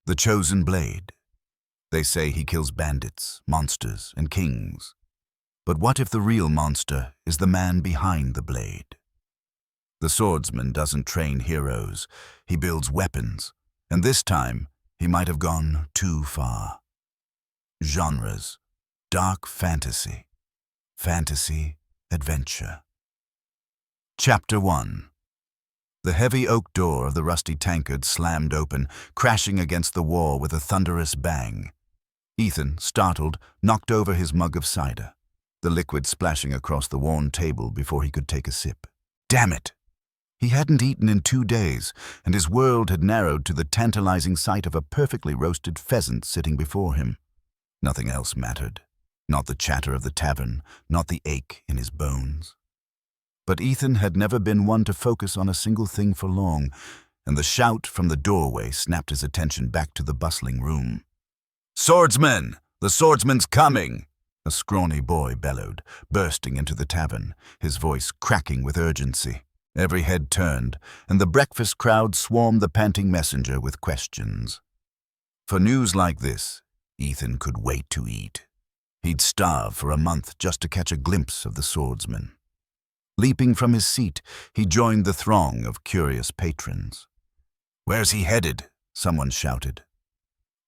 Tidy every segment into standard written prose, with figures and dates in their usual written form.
The chosen blade. They say he kills bandits, monsters, and kings. But what if the real monster is the man behind the blade? The swordsman doesn't train heroes, he builds weapons, and this time he might have gone too far. Genres: dark fantasy, fantasy, adventure. Chapter 1. The heavy oak door of the rusty tankard slammed open, crashing against the wall with a thunderous bang. Ethan, startled, knocked over his mug of cider, the liquid splashing across the worn table before he could take a sip. Damn it! He hadn't eaten in 2 days, and his world had narrowed to the tantalizing sight of a perfectly roasted pheasant sitting before him. Nothing else mattered. Not the chatter of the tavern, not the ache in his bones. But Ethan had never been one to focus on a single thing for long, and the shout from the doorway snapped his attention back to the bustling room. "Swordsman! The swordsman's coming!" A scrawny boy bellowed, bursting into the tavern, his voice cracking with urgency. Every head turned, and the breakfast crowd swarmed the panting messenger with questions. For news like this, Ethan could wait to eat. He'd starve for a month just to catch a glimpse of the swordsman. Leaping from his seat, he joined the throng of curious patrons. "Where's he headed?" someone shouted.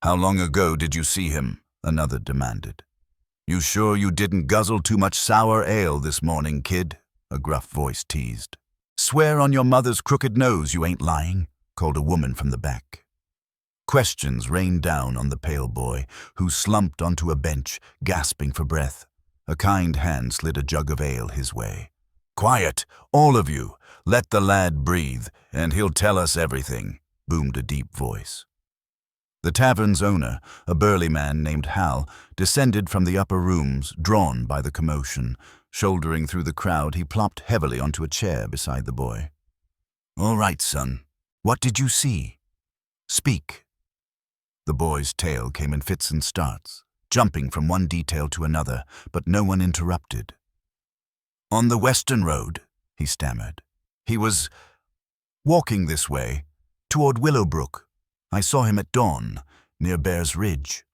"How long ago did you see him?" another demanded. "You sure you didn't guzzle too much sour ale this morning, kid?" a gruff voice teased. "Swear on your mother's crooked nose you ain't lying," called a woman from the back. Questions rained down on the pale boy, who slumped onto a bench, gasping for breath. A kind hand slid a jug of ale his way. "Quiet, all of you! Let the lad breathe, and he'll tell us everything," boomed a deep voice. The tavern's owner, a burly man named Hal, descended from the upper rooms, drawn by the commotion. Shouldering through the crowd, he plopped heavily onto a chair beside the boy. "All right, son. What did you see? Speak." The boy's tale came in fits and starts, jumping from one detail to another, but no one interrupted. "On the western road," he stammered. "He was walking this way, toward Willowbrook. I saw him at dawn, near Bear's Ridge."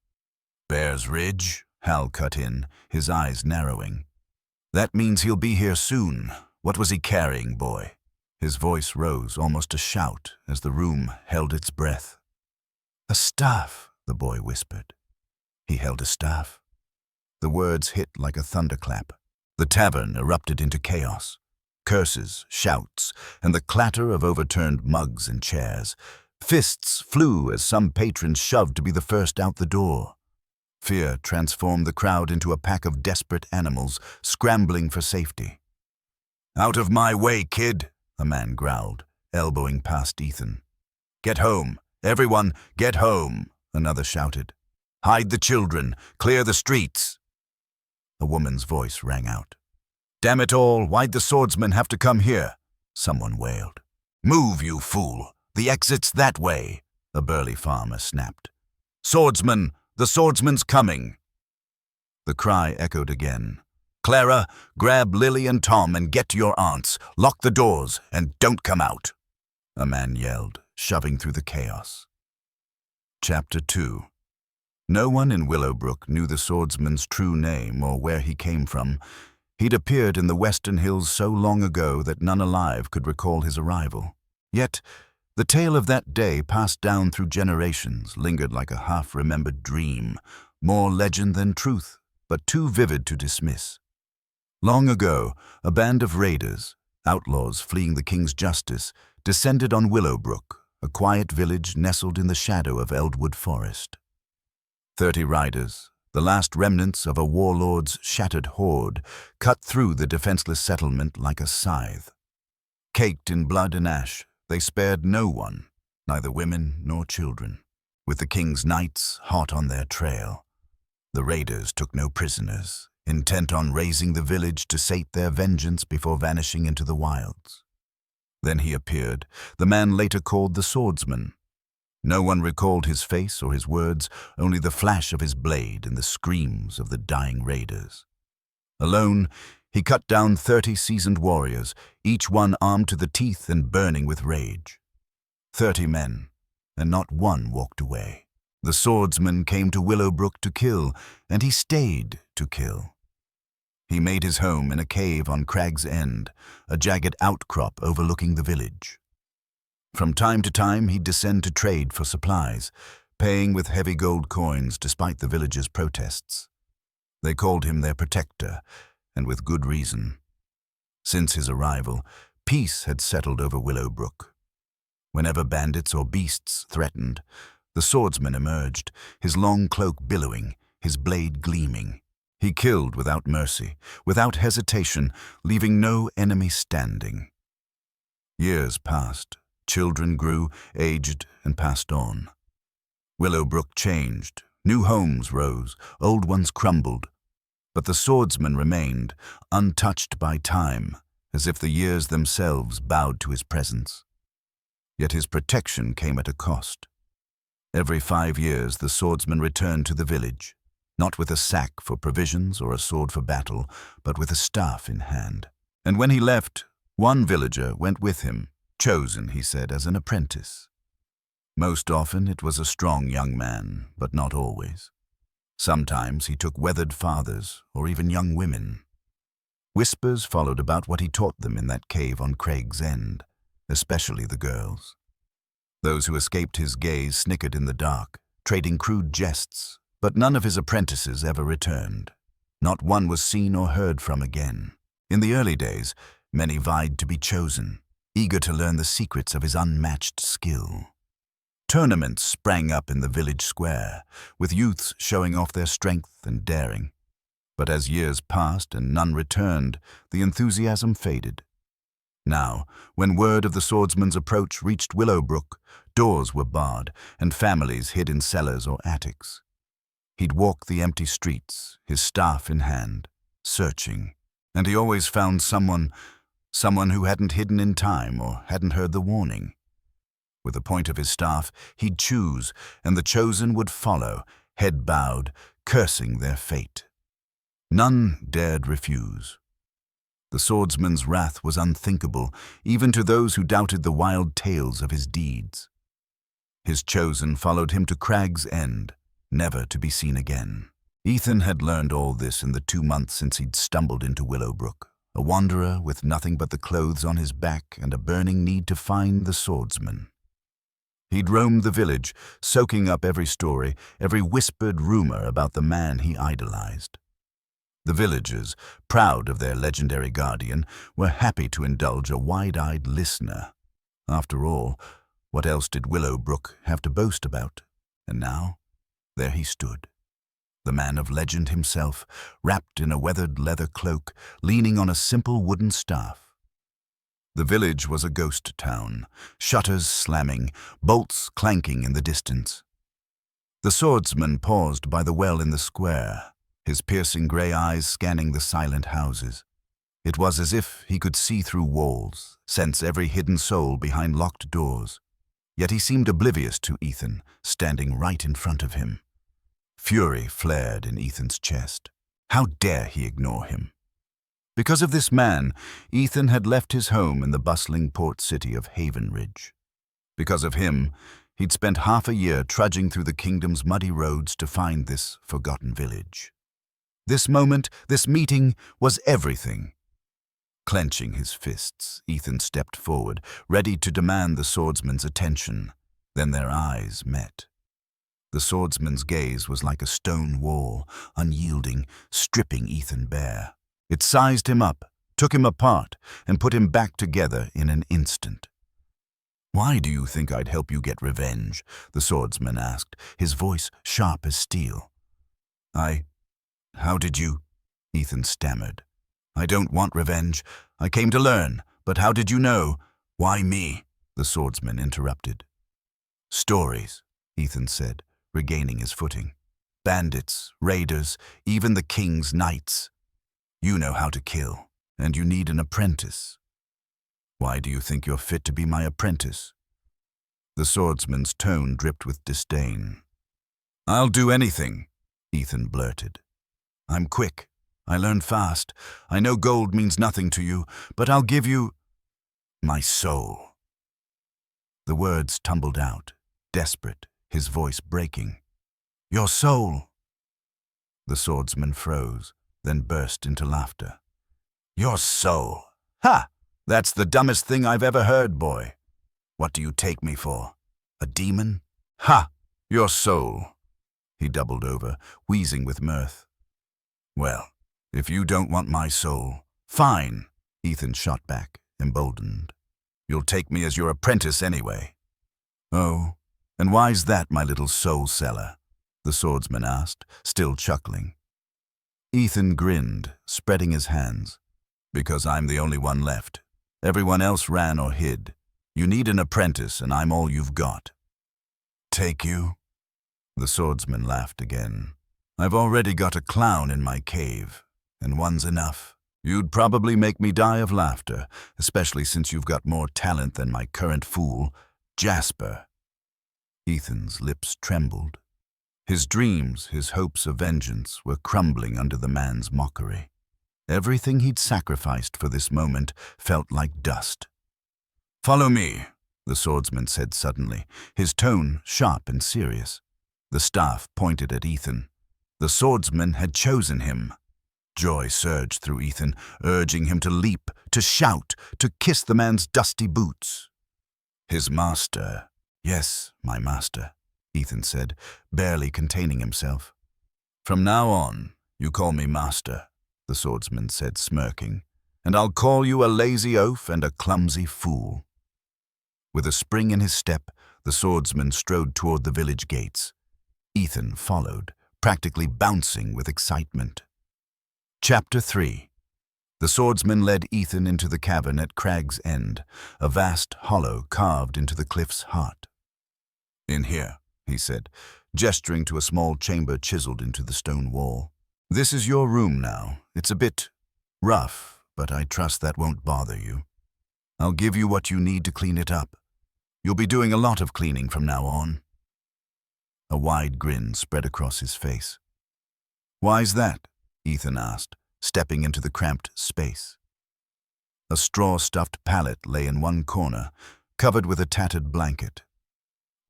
"Bear's Ridge?" Hal cut in, his eyes narrowing. "That means he'll be here soon. What was he carrying, boy?" His voice rose, almost a shout, as the room held its breath. "A staff," the boy whispered. He held a staff. The words hit like a thunderclap. The tavern erupted into chaos. Curses, shouts, and the clatter of overturned mugs and chairs. Fists flew as some patrons shoved to be the first out the door. Fear transformed the crowd into a pack of desperate animals, scrambling for safety. "Out of my way, kid," a man growled, elbowing past Ethan. "Get home. Everyone, get home," another shouted. "Hide the children. Clear the streets." A woman's voice rang out. "Damn it all, why'd the swordsman have to come here?" someone wailed. "Move, you fool. The exit's that way," a burly farmer snapped. "Swordsman! The swordsman's coming!" The cry echoed again. "Clara, grab Lily and Tom and get to your aunts. Lock the doors and don't come out," a man yelled, shoving through the chaos. Chapter 2. No one in Willowbrook knew the swordsman's true name or where he came from. He'd appeared in the western hills so long ago that none alive could recall his arrival. Yet, the tale of that day, passed down through generations, lingered like a half-remembered dream, more legend than truth, but too vivid to dismiss. Long ago, a band of raiders, outlaws fleeing the king's justice, descended on Willowbrook, a quiet village nestled in the shadow of Eldwood Forest. 30 riders, the last remnants of a warlord's shattered horde, cut through the defenseless settlement like a scythe. Caked in blood and ash, they spared no one, neither women nor children, with the king's knights hot on their trail. The raiders took no prisoners, intent on razing the village to sate their vengeance before vanishing into the wilds. Then he appeared, the man later called the Swordsman. No one recalled his face or his words, only the flash of his blade and the screams of the dying raiders. Alone, he cut down 30 seasoned warriors, each one armed to the teeth and burning with rage. 30 men, and not one walked away. The swordsman came to Willowbrook to kill, and he stayed to kill. He made his home in a cave on Crag's End, a jagged outcrop overlooking the village. From time to time he'd descend to trade for supplies, paying with heavy gold coins despite the villagers' protests. They called him their protector, and with good reason. Since his arrival, peace had settled over Willowbrook. Whenever bandits or beasts threatened, the swordsman emerged, his long cloak billowing, his blade gleaming. He killed without mercy, without hesitation, leaving no enemy standing. Years passed. Children grew, aged, and passed on. Willowbrook changed. New homes rose, old ones crumbled. But the swordsman remained, untouched by time, as if the years themselves bowed to his presence. Yet his protection came at a cost. Every 5 years the swordsman returned to the village, not with a sack for provisions or a sword for battle, but with a staff in hand. And when he left, one villager went with him, chosen, he said, as an apprentice. Most often it was a strong young man, but not always. Sometimes he took weathered fathers or even young women. Whispers followed about what he taught them in that cave on Craig's End, especially the girls. Those who escaped his gaze snickered in the dark, trading crude jests, but none of his apprentices ever returned. Not one was seen or heard from again. In the early days, many vied to be chosen, eager to learn the secrets of his unmatched skill. Tournaments sprang up in the village square, with youths showing off their strength and daring. But as years passed and none returned, the enthusiasm faded. Now, when word of the swordsman's approach reached Willowbrook, doors were barred and families hid in cellars or attics. He'd walk the empty streets, his staff in hand, searching, and he always found someone who hadn't hidden in time or hadn't heard the warning. With the point of his staff, he'd choose, and the chosen would follow, head bowed, cursing their fate. None dared refuse. The swordsman's wrath was unthinkable, even to those who doubted the wild tales of his deeds. His chosen followed him to Crag's End, never to be seen again. Ethan had learned all this in the 2 months since he'd stumbled into Willowbrook, a wanderer with nothing but the clothes on his back and a burning need to find the swordsman. He'd roamed the village, soaking up every story, every whispered rumor about the man he idolized. The villagers, proud of their legendary guardian, were happy to indulge a wide-eyed listener. After all, what else did Willowbrook have to boast about? And now, there he stood, the man of legend himself, wrapped in a weathered leather cloak, leaning on a simple wooden staff. The village was a ghost town, shutters slamming, bolts clanking in the distance. The swordsman paused by the well in the square, his piercing grey eyes scanning the silent houses. It was as if he could see through walls, sense every hidden soul behind locked doors. Yet he seemed oblivious to Ethan, standing right in front of him. Fury flared in Ethan's chest. How dare he ignore him? Because of this man, Ethan had left his home in the bustling port city of Haven Ridge. Because of him, he'd spent half a year trudging through the kingdom's muddy roads to find this forgotten village. This moment, this meeting, was everything. Clenching his fists, Ethan stepped forward, ready to demand the swordsman's attention. Then their eyes met. The swordsman's gaze was like a stone wall, unyielding, stripping Ethan bare. It sized him up, took him apart, and put him back together in an instant. "Why do you think I'd help you get revenge?" the swordsman asked, his voice sharp as steel. How did you?" Ethan stammered. "I don't want revenge. I came to learn. But how did you know?" "Why me?" the swordsman interrupted. "Stories," Ethan said, regaining his footing. "Bandits, raiders, even the king's knights. You know how to kill, and you need an apprentice. Why do you think you're fit to be my apprentice?" The swordsman's tone dripped with disdain. "I'll do anything," Ethan blurted. "I'm quick. I learn fast. I know gold means nothing to you, but I'll give you my soul." The words tumbled out, desperate, his voice breaking. Your soul." The swordsman froze, then burst into laughter. "Your soul? Ha! That's the dumbest thing I've ever heard, boy. What do you take me for? A demon? Ha! Your soul." He doubled over, wheezing with mirth. "Well, if you don't want my soul, fine," Ethan shot back, emboldened. "You'll take me as your apprentice anyway." "Oh, and why's that, my little soul seller?" the swordsman asked, still chuckling. Ethan grinned, spreading his hands. "Because I'm the only one left. Everyone else ran or hid. You need an apprentice, and I'm all you've got." "Take you?" The swordsman laughed again. "I've already got a clown in my cave, and one's enough. You'd probably make me die of laughter, especially since you've got more talent than my current fool, Jasper." Ethan's lips trembled. His dreams, his hopes of vengeance, were crumbling under the man's mockery. Everything he'd sacrificed for this moment felt like dust. "Follow me," the swordsman said suddenly, his tone sharp and serious. The staff pointed at Ethan. The swordsman had chosen him. Joy surged through Ethan, urging him to leap, to shout, to kiss the man's dusty boots. "His master. Yes, my master," Ethan said, barely containing himself. "From now on, you call me master," the swordsman said, smirking, "and I'll call you a lazy oaf and a clumsy fool." With a spring in his step, the swordsman strode toward the village gates. Ethan followed, practically bouncing with excitement. Chapter 3. The swordsman led Ethan into the cavern at Crag's End, a vast hollow carved into the cliff's heart. "In here," he said, gesturing to a small chamber chiseled into the stone wall. "This is your room now. It's a bit rough, but I trust that won't bother you. I'll give you what you need to clean it up. You'll be doing a lot of cleaning from now on." A wide grin spread across his face. "Why's that?" Ethan asked, stepping into the cramped space. A straw-stuffed pallet lay in one corner, covered with a tattered blanket.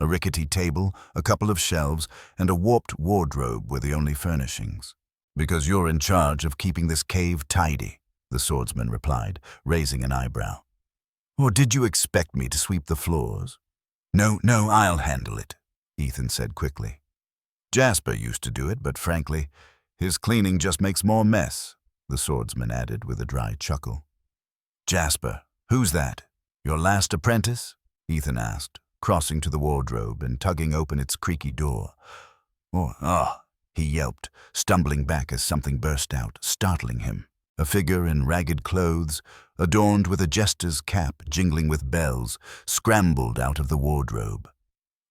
A rickety table, a couple of shelves, and a warped wardrobe were the only furnishings. "Because you're in charge of keeping this cave tidy," the swordsman replied, raising an eyebrow. "Or did you expect me to sweep the floors?" No, I'll handle it," Ethan said quickly. "Jasper used to do it, but frankly, his cleaning just makes more mess," the swordsman added with a dry chuckle. "Jasper, who's that? Your last apprentice?" Ethan asked, crossing to the wardrobe and tugging open its creaky door. "Oh," he yelped, stumbling back as something burst out, startling him. A figure in ragged clothes, adorned with a jester's cap jingling with bells, scrambled out of the wardrobe.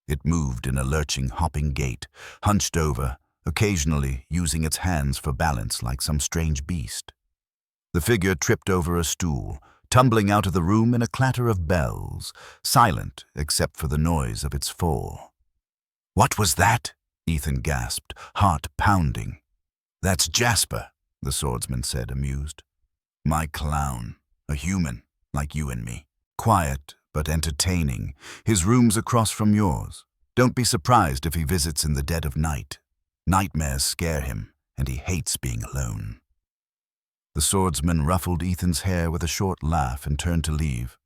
It moved in a lurching, hopping gait, hunched over, occasionally using its hands for balance like some strange beast. The figure tripped over a stool, tumbling out of the room in a clatter of bells, silent except for the noise of its fall. "What was that?" Ethan gasped, heart pounding. "That's Jasper," the swordsman said, amused. "My clown, a human, like you and me. Quiet, but entertaining. His room's across from yours. Don't be surprised if he visits in the dead of night. Nightmares scare him, and he hates being alone." The swordsman ruffled Ethan's hair with a short laugh and turned to leave.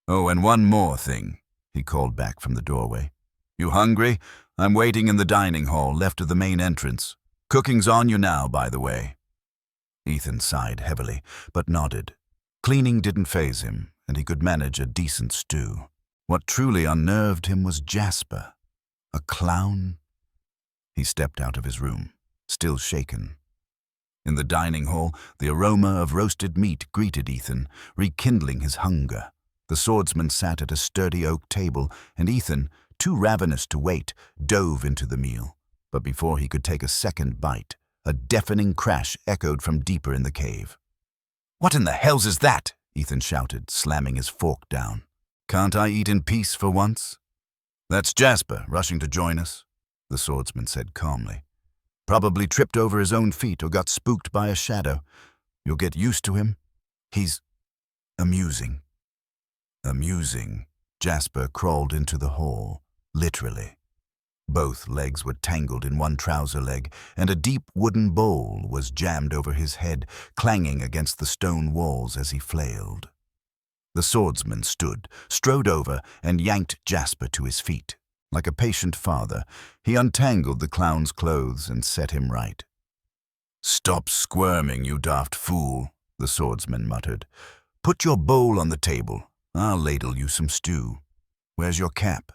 "Oh, and one more thing," he called back from the doorway. "You hungry? I'm waiting in the dining hall left of the main entrance. Cooking's on you now, by the way." Ethan sighed heavily, but nodded. Cleaning didn't faze him, and he could manage a decent stew. What truly unnerved him was Jasper. A clown? He stepped out of his room, still shaken. In the dining hall, the aroma of roasted meat greeted Ethan, rekindling his hunger. The swordsman sat at a sturdy oak table, and Ethan, too ravenous to wait, dove into the meal. But before he could take a second bite, a deafening crash echoed from deeper in the cave. "What in the hell's is that?" Ethan shouted, slamming his fork down. "Can't I eat in peace for once?" "That's Jasper, rushing to join us," the swordsman said calmly. "Probably tripped over his own feet or got spooked by a shadow. You'll get used to him. He's amusing." Amusing. Jasper crawled into the hall, literally. Both legs were tangled in one trouser leg, and a deep wooden bowl was jammed over his head, clanging against the stone walls as he flailed. The swordsman stood, strode over, and yanked Jasper to his feet. Like a patient father, he untangled the clown's clothes and set him right. "Stop squirming, you daft fool," the swordsman muttered. "Put your bowl on the table. I'll ladle you some stew. Where's your cap?"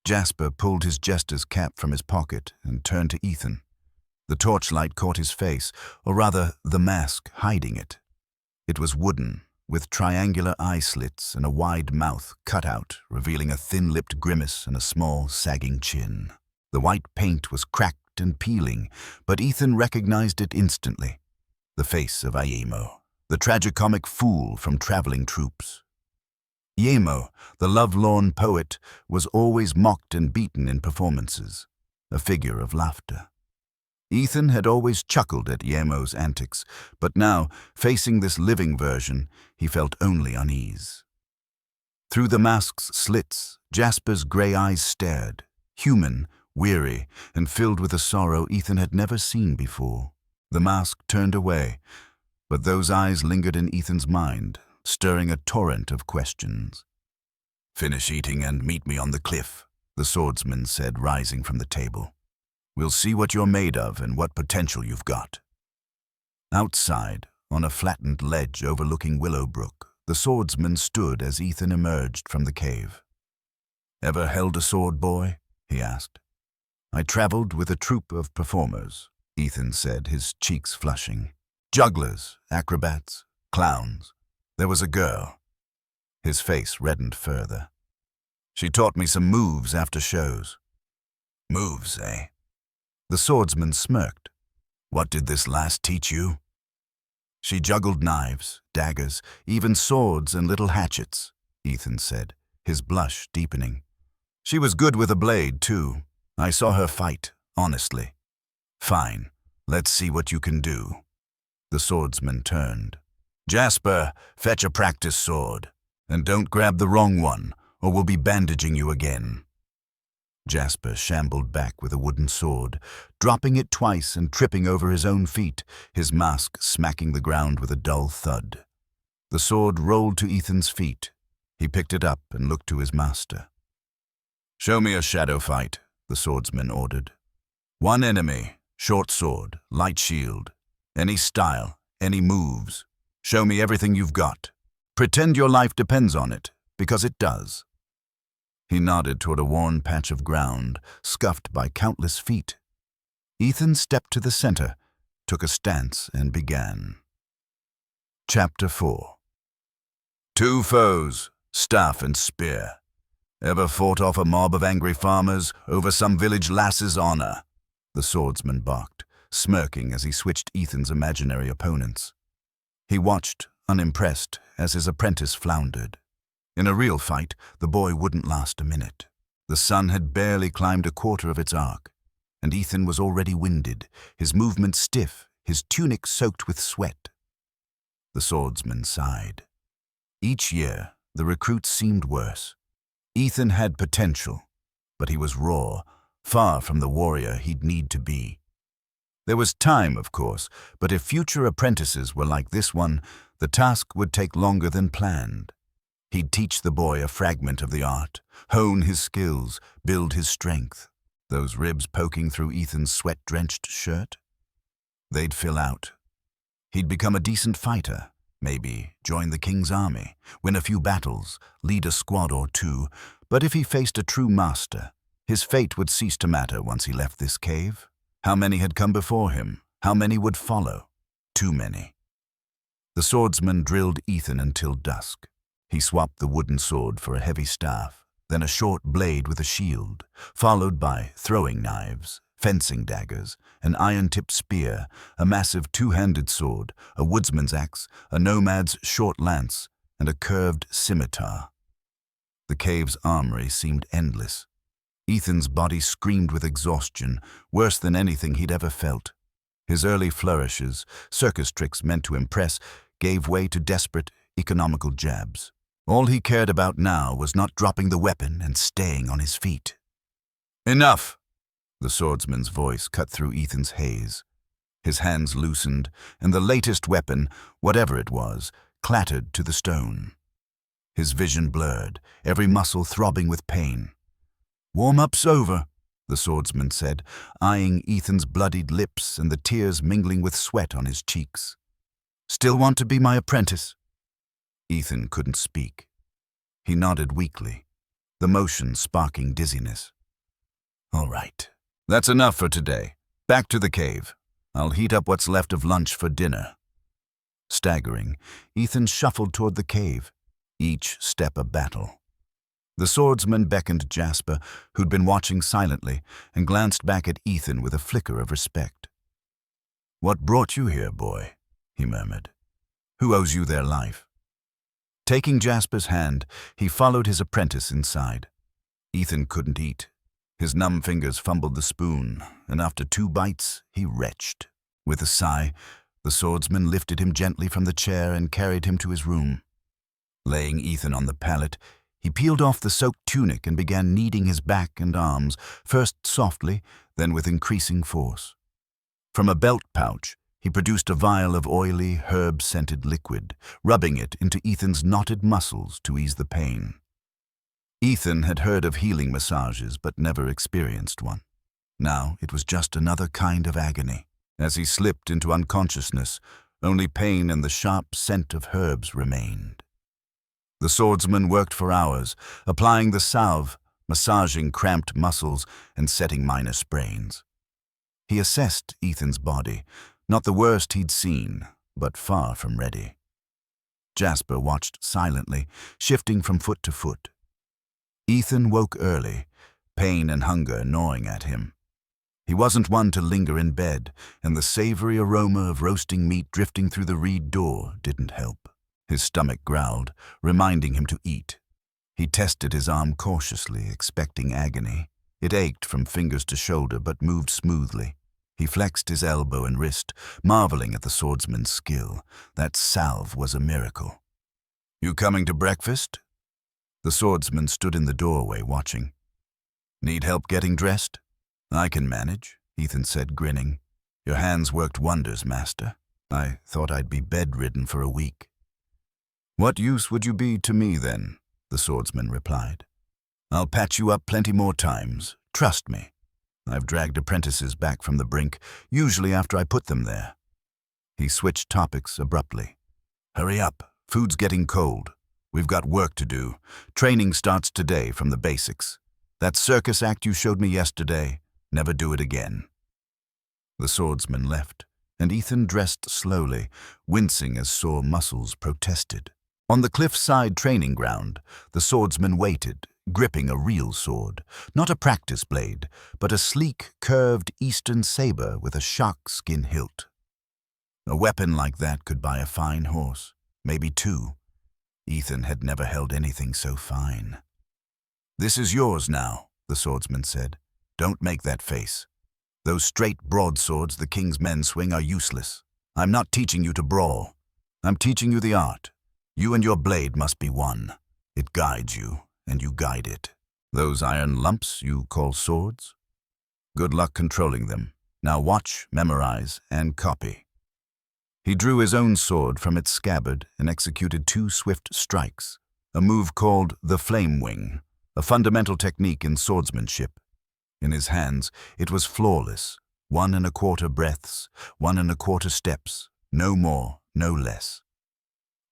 Jasper pulled his jester's cap from his pocket and turned to Ethan. The torchlight caught his face, or rather the mask hiding it. It was wooden, with triangular eye slits and a wide mouth cut out, revealing a thin-lipped grimace and a small, sagging chin. The white paint was cracked and peeling, but Ethan recognized it instantly. The face of Iemo, the tragicomic fool from traveling troops. Iemo, the love-lorn poet, was always mocked and beaten in performances, a figure of laughter. Ethan had always chuckled at Iemo's antics, but now, facing this living version, he felt only unease. Through the mask's slits, Jasper's gray eyes stared, human, weary, and filled with a sorrow Ethan had never seen before. The mask turned away, but those eyes lingered in Ethan's mind, stirring a torrent of questions. "Finish eating and meet me on the cliff," the swordsman said, rising from the table. "We'll see what you're made of and what potential you've got." Outside, on a flattened ledge overlooking Willow Brook, the swordsman stood as Ethan emerged from the cave. "Ever held a sword, boy?" he asked. "I traveled with a troupe of performers," Ethan said, his cheeks flushing. "Jugglers, acrobats, clowns. There was a girl." His face reddened further. "She taught me some moves after shows." "Moves, eh?" The swordsman smirked. "What did this last teach you?" "She juggled knives, daggers, even swords and little hatchets," Ethan said, his blush deepening. "She was good with a blade, too. I saw her fight, honestly." "Fine, let's see what you can do." The swordsman turned. "Jasper, fetch a practice sword. And don't grab the wrong one, or we'll be bandaging you again." Jasper shambled back with a wooden sword, dropping it twice and tripping over his own feet, his mask smacking the ground with a dull thud. The sword rolled to Ethan's feet. He picked it up and looked to his master. "Show me a shadow fight," the swordsman ordered. "One enemy, short sword, light shield. Any style, any moves. Show me everything you've got. Pretend your life depends on it, because it does." He nodded toward a worn patch of ground, scuffed by countless feet. Ethan stepped to the center, took a stance, and began. Chapter 4. "Two foes, staff and spear. Ever fought off a mob of angry farmers over some village lass's honor?" the swordsman barked, smirking as he switched Ethan's imaginary opponents. He watched, unimpressed, as his apprentice floundered. In a real fight, the boy wouldn't last a minute. The sun had barely climbed a quarter of its arc, and Ethan was already winded, his movements stiff, his tunic soaked with sweat. The swordsman sighed. Each year, the recruits seemed worse. Ethan had potential, but he was raw, far from the warrior he'd need to be. There was time, of course, but if future apprentices were like this one, the task would take longer than planned. He'd teach the boy a fragment of the art, hone his skills, build his strength. Those ribs poking through Ethan's sweat-drenched shirt? They'd fill out. He'd become a decent fighter, maybe join the king's army, win a few battles, lead a squad or two, but if he faced a true master, his fate would cease to matter once he left this cave. How many had come before him? How many would follow? Too many. The swordsman drilled Ethan until dusk. He swapped the wooden sword for a heavy staff, then a short blade with a shield, followed by throwing knives, fencing daggers, an iron-tipped spear, a massive two-handed sword, a woodsman's axe, a nomad's short lance, and a curved scimitar. The cave's armory seemed endless. Ethan's body screamed with exhaustion, worse than anything he'd ever felt. His early flourishes, circus tricks meant to impress, gave way to desperate, economical jabs. All he cared about now was not dropping the weapon and staying on his feet. "Enough!" The swordsman's voice cut through Ethan's haze. His hands loosened, and the latest weapon, whatever it was, clattered to the stone. His vision blurred, every muscle throbbing with pain. "Warm-up's over," the swordsman said, eyeing Ethan's bloodied lips and the tears mingling with sweat on his cheeks. "Still want to be my apprentice?" Ethan couldn't speak. He nodded weakly, the motion sparking dizziness. "All right. That's enough for today. Back to the cave. I'll heat up what's left of lunch for dinner." Staggering, Ethan shuffled toward the cave, each step a battle. The swordsman beckoned Jasper, who'd been watching silently, and glanced back at Ethan with a flicker of respect. "What brought you here, boy?" he murmured. "Who owes you their life?" Taking Jasper's hand, he followed his apprentice inside. Ethan couldn't eat. His numb fingers fumbled the spoon, and after 2 bites, he retched. With a sigh, the swordsman lifted him gently from the chair and carried him to his room. Laying Ethan on the pallet, he peeled off the soaked tunic and began kneading his back and arms, first softly, then with increasing force. From a belt pouch, he produced a vial of oily, herb-scented liquid, rubbing it into Ethan's knotted muscles to ease the pain. Ethan had heard of healing massages but never experienced one. Now it was just another kind of agony. As he slipped into unconsciousness, only pain and the sharp scent of herbs remained. The swordsman worked for hours, applying the salve, massaging cramped muscles, and setting minor sprains. He assessed Ethan's body, not the worst he'd seen, but far from ready. Jasper watched silently, shifting from foot to foot. Ethan woke early, pain and hunger gnawing at him. He wasn't one to linger in bed, and the savory aroma of roasting meat drifting through the reed door didn't help. His stomach growled, reminding him to eat. He tested his arm cautiously, expecting agony. It ached from fingers to shoulder, but moved smoothly. He flexed his elbow and wrist, marveling at the swordsman's skill. That salve was a miracle. "You coming to breakfast?" The swordsman stood in the doorway, watching. "Need help getting dressed?" "I can manage," Ethan said, grinning. "Your hands worked wonders, master. I thought I'd be bedridden for a week." "What use would you be to me, then?" the swordsman replied. "I'll patch you up plenty more times. Trust me. I've dragged apprentices back from the brink, usually after I put them there." He switched topics abruptly. "Hurry up. Food's getting cold. We've got work to do. Training starts today from the basics. That circus act you showed me yesterday, never do it again." The swordsman left, and Ethan dressed slowly, wincing as sore muscles protested. On the cliffside training ground, the swordsman waited, gripping a real sword, not a practice blade, but a sleek, curved eastern saber with a shark skin hilt. A weapon like that could buy a fine horse, maybe 2. Ethan had never held anything so fine. "This is yours now," the swordsman said. "Don't make that face. Those straight broadswords the king's men swing are useless. I'm not teaching you to brawl. I'm teaching you the art. You and your blade must be one. It guides you, and you guide it. Those iron lumps you call swords? Good luck controlling them. Now watch, memorize, and copy." He drew his own sword from its scabbard and executed 2 swift strikes, a move called the flame wing, a fundamental technique in swordsmanship. In his hands, it was flawless, 1 1/4 breaths, 1 1/4 steps, no more, no less.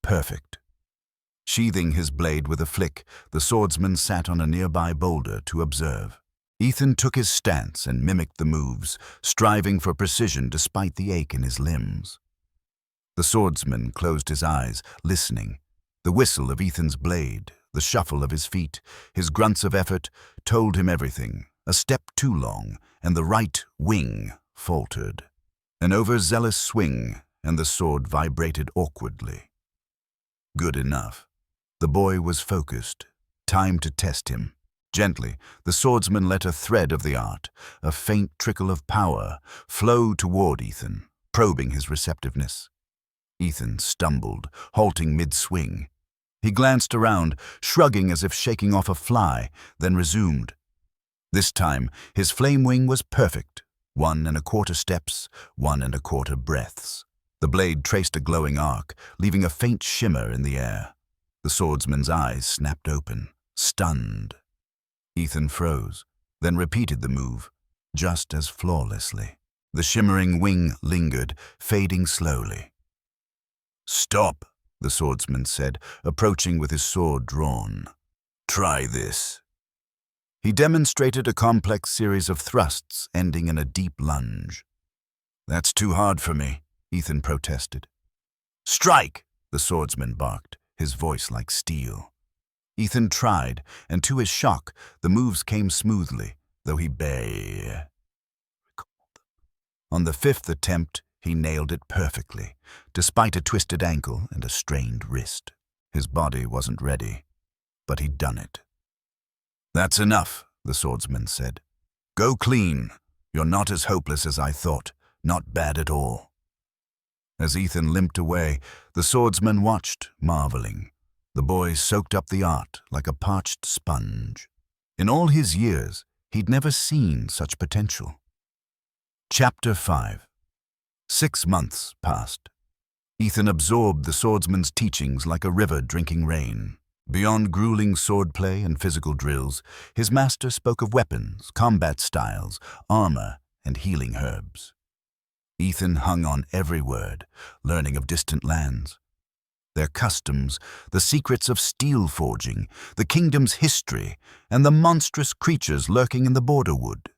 Perfect. Sheathing his blade with a flick, the swordsman sat on a nearby boulder to observe. Ethan took his stance and mimicked the moves, striving for precision despite the ache in his limbs. The swordsman closed his eyes, listening. The whistle of Ethan's blade, the shuffle of his feet, his grunts of effort, told him everything. A step too long, and the right wing faltered. An overzealous swing, and the sword vibrated awkwardly. Good enough. The boy was focused. Time to test him. Gently, the swordsman let a thread of the art, a faint trickle of power, flow toward Ethan, probing his receptiveness. Ethan stumbled, halting mid-swing. He glanced around, shrugging as if shaking off a fly, then resumed. This time, his flame wing was perfect. 1¼ steps, 1¼ breaths. The blade traced a glowing arc, leaving a faint shimmer in the air. The swordsman's eyes snapped open, stunned. Ethan froze, then repeated the move, just as flawlessly. The shimmering wing lingered, fading slowly. "Stop," the swordsman said, approaching with his sword drawn. "Try this." He demonstrated a complex series of thrusts ending in a deep lunge. "That's too hard for me," Ethan protested. "Strike!" the swordsman barked, his voice like steel. Ethan tried, and to his shock, the moves came smoothly, though he recalled. On the 5th attempt, he nailed it perfectly, despite a twisted ankle and a strained wrist. His body wasn't ready, but he'd done it. "That's enough," the swordsman said. "Go clean. You're not as hopeless as I thought, not bad at all." As Ethan limped away, the swordsman watched, marveling. The boy soaked up the art like a parched sponge. In all his years, he'd never seen such potential. Chapter 5. 6 months passed. Ethan absorbed the swordsman's teachings like a river drinking rain. Beyond grueling swordplay and physical drills, his master spoke of weapons, combat styles, armor, and healing herbs. Ethan hung on every word, learning of distant lands, their customs, the secrets of steel forging, the kingdom's history, and the monstrous creatures lurking in the border wood.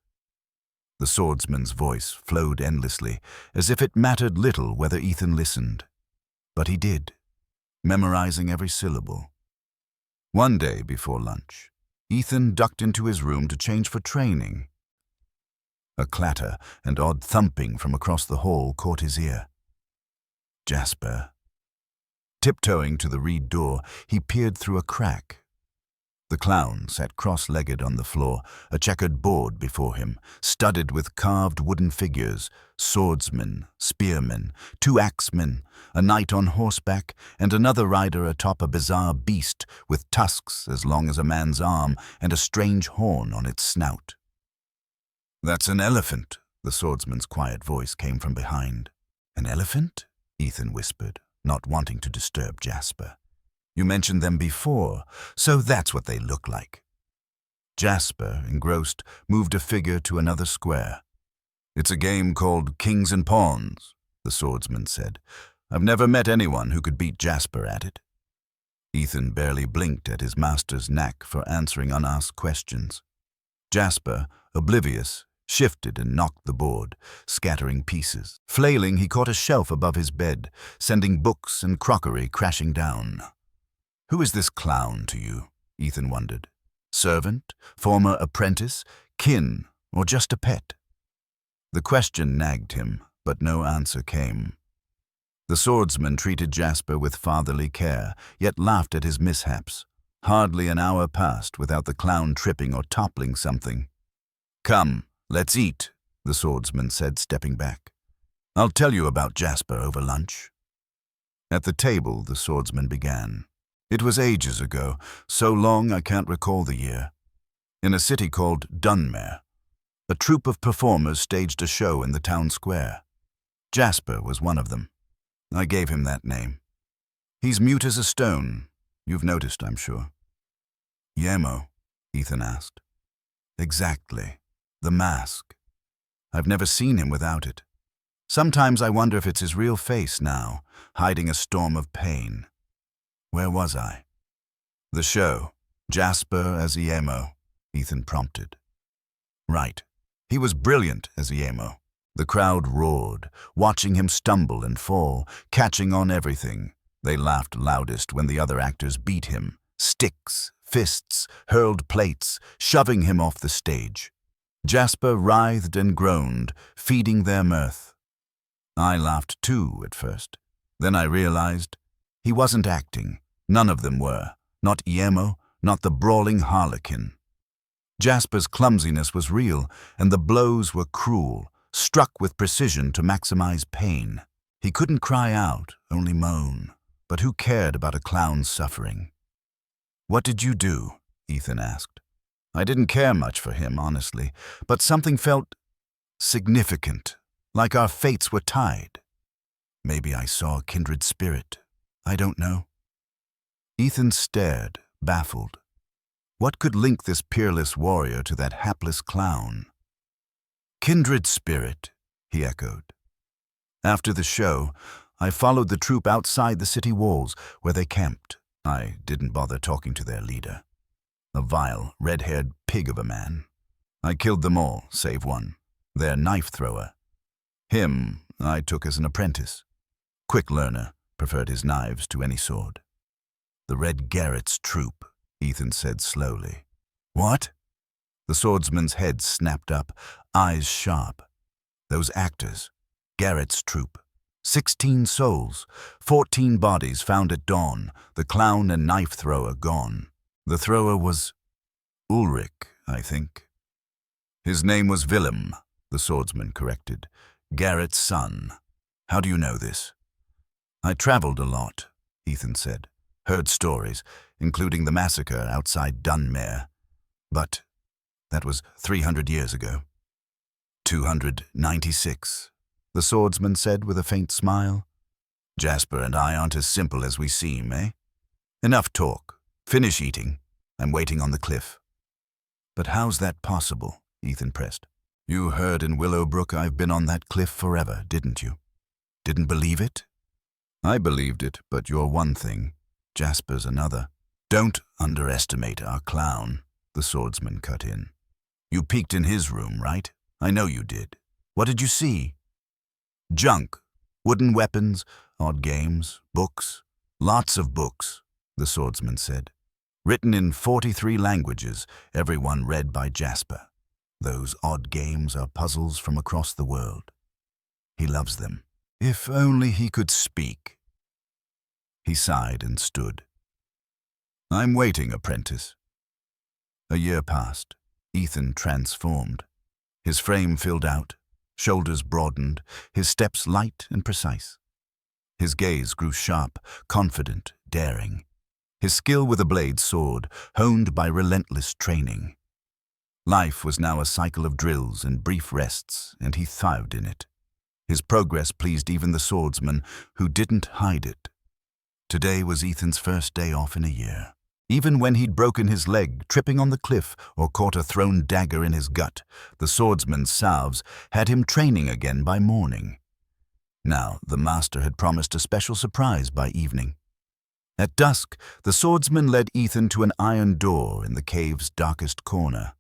The swordsman's voice flowed endlessly, as if it mattered little whether Ethan listened. But he did, memorizing every syllable. One day before lunch, Ethan ducked into his room to change for training. A clatter and odd thumping from across the hall caught his ear. Jasper. Tiptoeing to the reed door, he peered through a crack. The clown sat cross-legged on the floor, a checkered board before him, studded with carved wooden figures, swordsmen, spearmen, 2 axemen, a knight on horseback, and another rider atop a bizarre beast with tusks as long as a man's arm and a strange horn on its snout. "That's an elephant," the swordsman's quiet voice came from behind. "An elephant?" Ethan whispered, not wanting to disturb Jasper. "You mentioned them before, so that's what they look like." Jasper, engrossed, moved a figure to another square. "It's a game called Kings and Pawns," the swordsman said. "I've never met anyone who could beat Jasper at it." Ethan barely blinked at his master's knack for answering unasked questions. Jasper, oblivious, shifted and knocked the board, scattering pieces. Flailing, he caught a shelf above his bed, sending books and crockery crashing down. "Who is this clown to you?" Ethan wondered. Servant, former apprentice, kin, or just a pet? The question nagged him, but no answer came. The swordsman treated Jasper with fatherly care, yet laughed at his mishaps. Hardly an hour passed without the clown tripping or toppling something. "Come, let's eat," the swordsman said, stepping back. "I'll tell you about Jasper over lunch." At the table, the swordsman began. "It was ages ago, so long I can't recall the year. In a city called Dunmere, a troupe of performers staged a show in the town square. Jasper was one of them. I gave him that name. He's mute as a stone. You've noticed, I'm sure." "Yemo?" Ethan asked. "Exactly. The mask. I've never seen him without it. Sometimes I wonder if it's his real face now, hiding a storm of pain. Where was I?" "The show. Jasper as Yemo," Ethan prompted. "Right. He was brilliant as Yemo." The crowd roared, watching him stumble and fall, catching on everything. They laughed loudest when the other actors beat him. Sticks, fists, hurled plates, shoving him off the stage. Jasper writhed and groaned, feeding their mirth. I laughed too at first. Then I realized he wasn't acting. None of them were. Not Yemo, not the brawling harlequin. Jasper's clumsiness was real, and the blows were cruel, struck with precision to maximize pain. He couldn't cry out, only moan. But who cared about a clown's suffering? "What did you do?" Ethan asked. I didn't care much for him, honestly, but something felt significant, like our fates were tied. Maybe I saw a kindred spirit. I don't know. Ethan stared, baffled. What could link this peerless warrior to that hapless clown? Kindred spirit, he echoed. After the show, I followed the troop outside the city walls where they camped. I didn't bother talking to their leader. A vile, red-haired pig of a man. I killed them all, save one, their knife thrower. Him I took as an apprentice. Quick learner, preferred his knives to any sword. The Red Garrett's troop, Ethan said slowly. What? The swordsman's head snapped up, eyes sharp. Those actors, Garrett's troop. 16 souls, 14 bodies found at dawn, the clown and knife thrower gone. The thrower was Ulrich, I think. His name was Willem, the swordsman corrected. Garrett's son. How do you know this? I traveled a lot, Ethan said. Heard stories, including the massacre outside Dunmere. But that was 300 years ago. 296, the swordsman said with a faint smile. Jasper and I aren't as simple as we seem, eh? Enough talk. Finish eating. I'm waiting on the cliff. But how's that possible? Ethan pressed. You heard in Willowbrook I've been on that cliff forever, didn't you? Didn't believe it? I believed it, but you're one thing. Jasper's another. Don't underestimate our clown, the swordsman cut in. You peeked in his room, right? I know you did. What did you see? Junk. Wooden weapons, odd games, books. Lots of books, the swordsman said. Written in 43 languages, everyone read by Jasper. Those odd games are puzzles from across the world. He loves them. If only he could speak. He sighed and stood. I'm waiting, apprentice. A year passed. Ethan transformed. His frame filled out, shoulders broadened, his steps light and precise. His gaze grew sharp, confident, daring. His skill with a blade soared, honed by relentless training. Life was now a cycle of drills and brief rests, and he thrived in it. His progress pleased even the swordsman, who didn't hide it. Today was Ethan's first day off in a year. Even when he'd broken his leg, tripping on the cliff, or caught a thrown dagger in his gut, the swordsman's salves had him training again by morning. Now the master had promised a special surprise by evening. At dusk, the swordsman led Ethan to an iron door in the cave's darkest corner.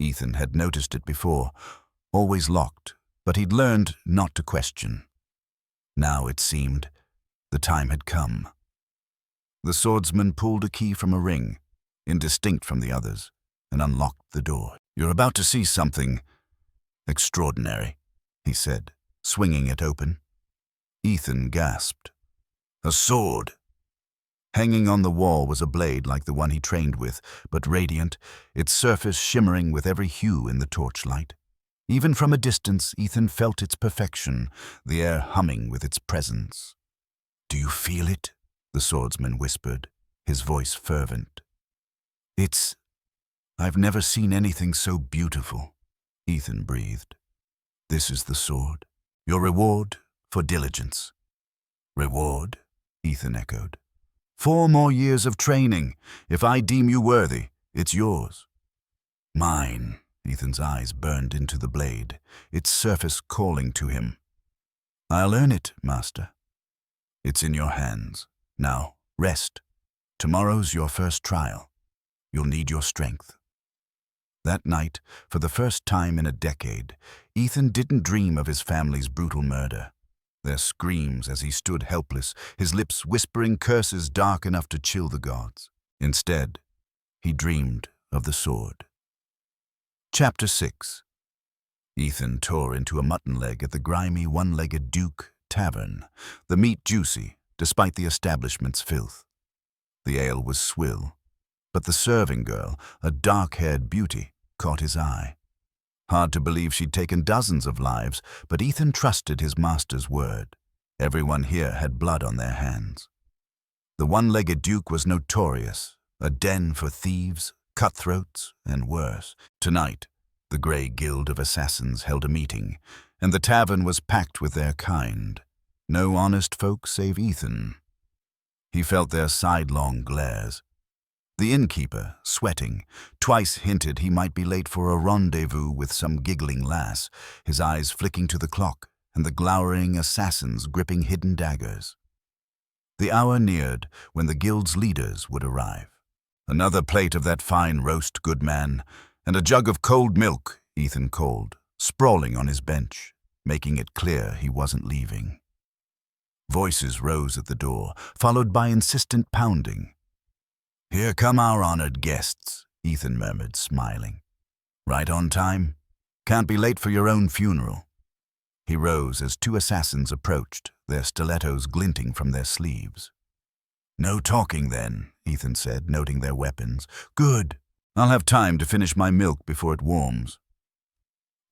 Ethan had noticed it before, always locked, but he'd learned not to question. Now, it seemed, the time had come. The swordsman pulled a key from a ring, indistinct from the others, and unlocked the door. You're about to see something extraordinary, he said, swinging it open. Ethan gasped. A sword! Hanging on the wall was a blade like the one he trained with, but radiant, its surface shimmering with every hue in the torchlight. Even from a distance, Ethan felt its perfection, the air humming with its presence. Do you feel it? The swordsman whispered, his voice fervent. I've never seen anything so beautiful, Ethan breathed. This is the sword, your reward for diligence. Reward? Ethan echoed. 4 more years of training. If I deem you worthy, it's yours. Mine. Ethan's eyes burned into the blade, its surface calling to him. I'll earn it, master. It's in your hands. Now, rest. Tomorrow's your first trial. You'll need your strength. That night, for the first time in a decade, Ethan didn't dream of his family's brutal murder. Their screams as he stood helpless, his lips whispering curses dark enough to chill the gods. Instead, he dreamed of the sword. Chapter 6. Ethan tore into a mutton leg at the grimy one-legged Duke Tavern, the meat juicy, despite the establishment's filth. The ale was swill, but the serving girl, a dark-haired beauty, caught his eye. Hard to believe she'd taken dozens of lives, but Ethan trusted his master's word. Everyone here had blood on their hands. The one-legged Duke was notorious, a den for thieves, cutthroats, and worse. Tonight, the Grey Guild of Assassins held a meeting, and the tavern was packed with their kind. No honest folk save Ethan. He felt their sidelong glares. The innkeeper, sweating, twice hinted he might be late for a rendezvous with some giggling lass, his eyes flicking to the clock and the glowering assassins gripping hidden daggers. The hour neared when the guild's leaders would arrive. "Another plate of that fine roast, good man, and a jug of cold milk," Ethan called, sprawling on his bench, making it clear he wasn't leaving. Voices rose at the door, followed by insistent pounding. "Here come our honored guests," Ethan murmured, smiling. "Right on time? Can't be late for your own funeral." He rose as two assassins approached, their stilettos glinting from their sleeves. "No talking then," Ethan said, noting their weapons. "Good. I'll have time to finish my milk before it warms."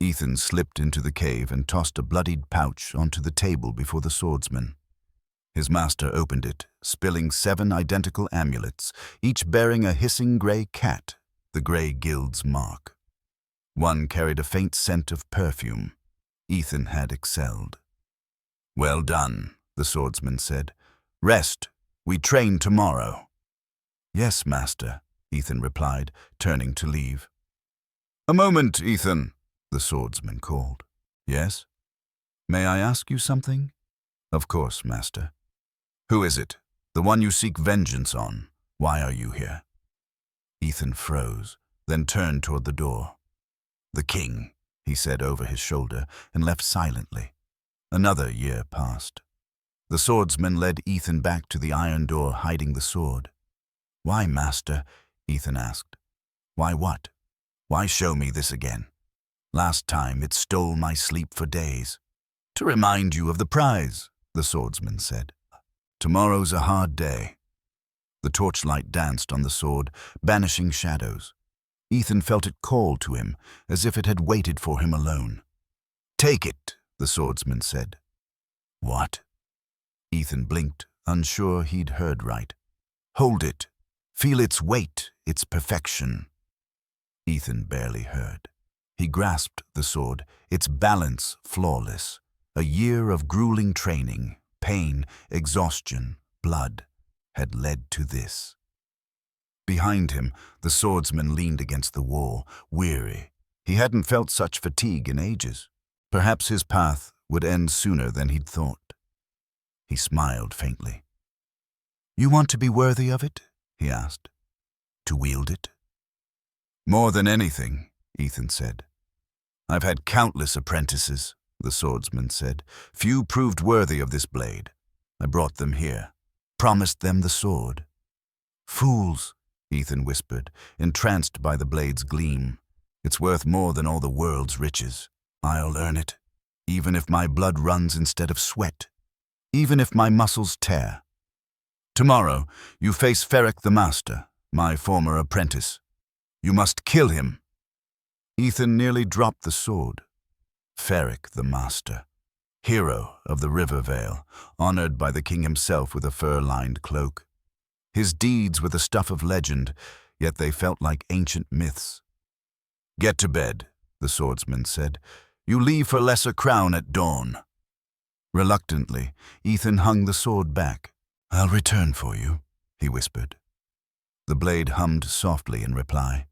Ethan slipped into the cave and tossed a bloodied pouch onto the table before the swordsman. His master opened it, spilling 7 identical amulets, each bearing a hissing grey cat, the Grey Guild's mark. One carried a faint scent of perfume. Ethan had excelled. "Well done," the swordsman said. "Rest. We train tomorrow." "Yes, master," Ethan replied, turning to leave. "A moment, Ethan," the swordsman called. "Yes? May I ask you something?" "Of course, master." "Who is it? The one you seek vengeance on? Why are you here?" Ethan froze, then turned toward the door. "The king," he said over his shoulder, and left silently. Another year passed. The swordsman led Ethan back to the iron door, hiding the sword. "Why, master?" Ethan asked. "Why what? Why show me this again? Last time it stole my sleep for days." "To remind you of the prize," the swordsman said. "Tomorrow's a hard day." The torchlight danced on the sword, banishing shadows. Ethan felt it call to him, as if it had waited for him alone. "Take it," the swordsman said. "What?" Ethan blinked, unsure he'd heard right. "Hold it. Feel its weight, its perfection." Ethan barely heard. He grasped the sword, its balance flawless. A year of grueling training, pain, exhaustion, blood, had led to this. Behind him, the swordsman leaned against the wall, weary. He hadn't felt such fatigue in ages. Perhaps his path would end sooner than he'd thought. He smiled faintly. "You want to be worthy of it?" he asked. "To wield it?" "More than anything," Ethan said. "I've had countless apprentices," the swordsman said. "Few proved worthy of this blade. I brought them here, promised them the sword." "Fools," Ethan whispered, entranced by the blade's gleam. "It's worth more than all the world's riches. I'll earn it, even if my blood runs instead of sweat, even if my muscles tear. Tomorrow, you face Ferric the Master, my former apprentice. You must kill him." Ethan nearly dropped the sword. Ferric the Master, hero of the River Vale, honored by the king himself with a fur-lined cloak. His deeds were the stuff of legend, yet they felt like ancient myths. "Get to bed," the swordsman said. "You leave for Lesser Crown at dawn." Reluctantly, Ethan hung the sword back. "I'll return for you," he whispered. The blade hummed softly in reply.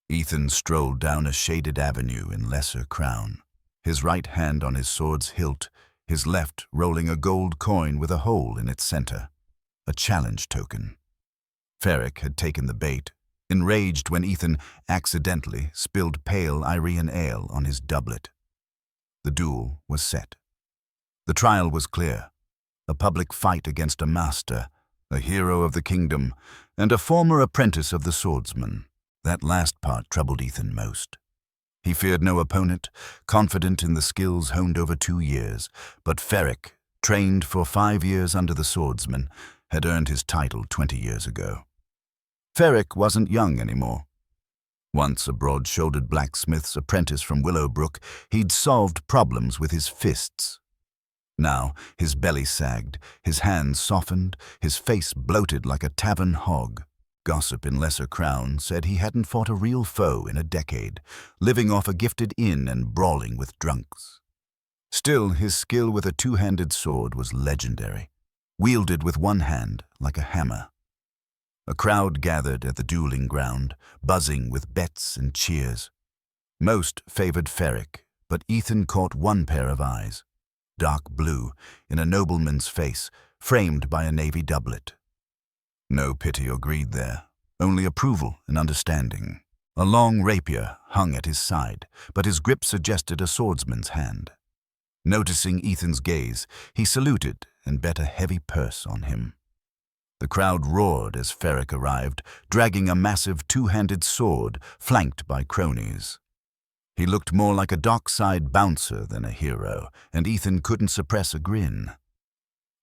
Ethan strolled down a shaded avenue in Lesser Crown, his right hand on his sword's hilt, his left rolling a gold coin with a hole in its center, a challenge token. Ferric had taken the bait, enraged when Ethan accidentally spilled pale Irian ale on his doublet. The duel was set. The trial was clear. A public fight against a master, a hero of the kingdom, and a former apprentice of the swordsman. That last part troubled Ethan most. He feared no opponent, confident in the skills honed over 2 years, but Ferric, trained for 5 years under the swordsman, had earned his title 20 years ago. Ferric wasn't young anymore. Once a broad-shouldered blacksmith's apprentice from Willowbrook, he'd solved problems with his fists. Now his belly sagged, his hands softened, his face bloated like a tavern hog. Gossip in Lesser Crown said he hadn't fought a real foe in a decade, living off a gifted inn and brawling with drunks. Still, his skill with a two-handed sword was legendary, wielded with one hand like a hammer. A crowd gathered at the dueling ground, buzzing with bets and cheers. Most favored Ferric, but Ethan caught one pair of eyes, dark blue, in a nobleman's face, framed by a navy doublet. No pity or greed there, only approval and understanding. A long rapier hung at his side, but his grip suggested a swordsman's hand. Noticing Ethan's gaze, he saluted and bet a heavy purse on him. The crowd roared as Ferric arrived, dragging a massive two-handed sword flanked by cronies. He looked more like a dockside bouncer than a hero, and Ethan couldn't suppress a grin.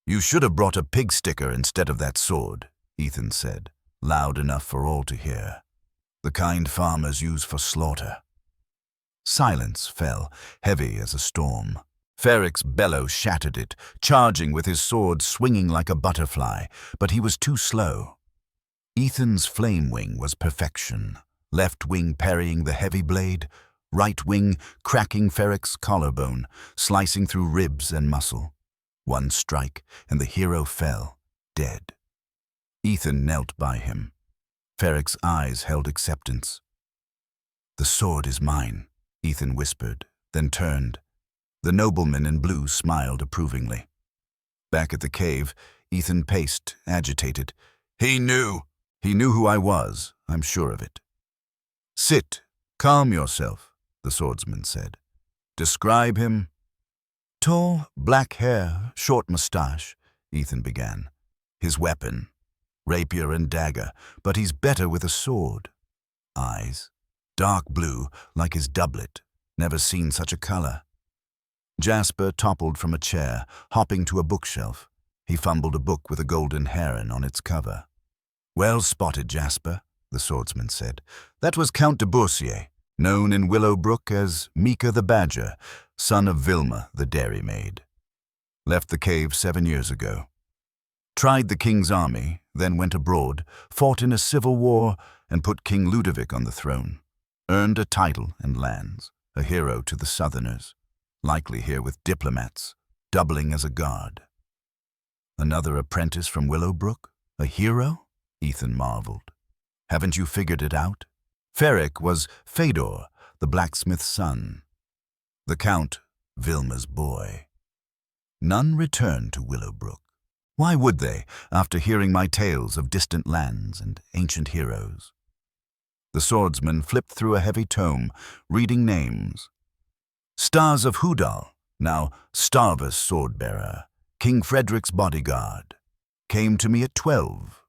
"You should have brought a pig sticker instead of that sword," Ethan said, loud enough for all to hear. "The kind farmers use for slaughter." Silence fell, heavy as a storm. Ferric's bellow shattered it, charging with his sword swinging like a butterfly, but he was too slow. Ethan's flame wing was perfection, left wing parrying the heavy blade, right wing cracking Ferric's collarbone, slicing through ribs and muscle. One strike, and the hero fell, dead. Ethan knelt by him. Ferric's eyes held acceptance. "The sword is mine," Ethan whispered, then turned. The nobleman in blue smiled approvingly. Back at the cave, Ethan paced, agitated. He knew who I was, I'm sure of it." "Sit, calm yourself," the swordsman said. "Describe him." "Tall, black hair, short mustache," Ethan began. "His weapon, rapier and dagger, but he's better with a sword. Eyes, dark blue, like his doublet, never seen such a color." Jasper toppled from a chair, hopping to a bookshelf. He fumbled a book with a golden heron on its cover. "Well spotted, Jasper," the swordsman said. "That was Count de Boursier, known in Willowbrook as Mika the Badger, son of Vilma the dairymaid. Left the cave 7 years ago. Tried the king's army, then went abroad, fought in a civil war, and put King Ludovic on the throne. Earned a title and lands, a hero to the southerners. Likely here with diplomats, doubling as a guard." "Another apprentice from Willowbrook? A hero?" Ethan marveled. "Haven't you figured it out? Ferric was Fedor, the blacksmith's son. The Count, Vilma's boy. None returned to Willowbrook. Why would they, after hearing my tales of distant lands and ancient heroes?" The swordsman flipped through a heavy tome, reading names. "Stars of Hudal, now Starvus sword-bearer, King Frederick's bodyguard. Came to me at 12.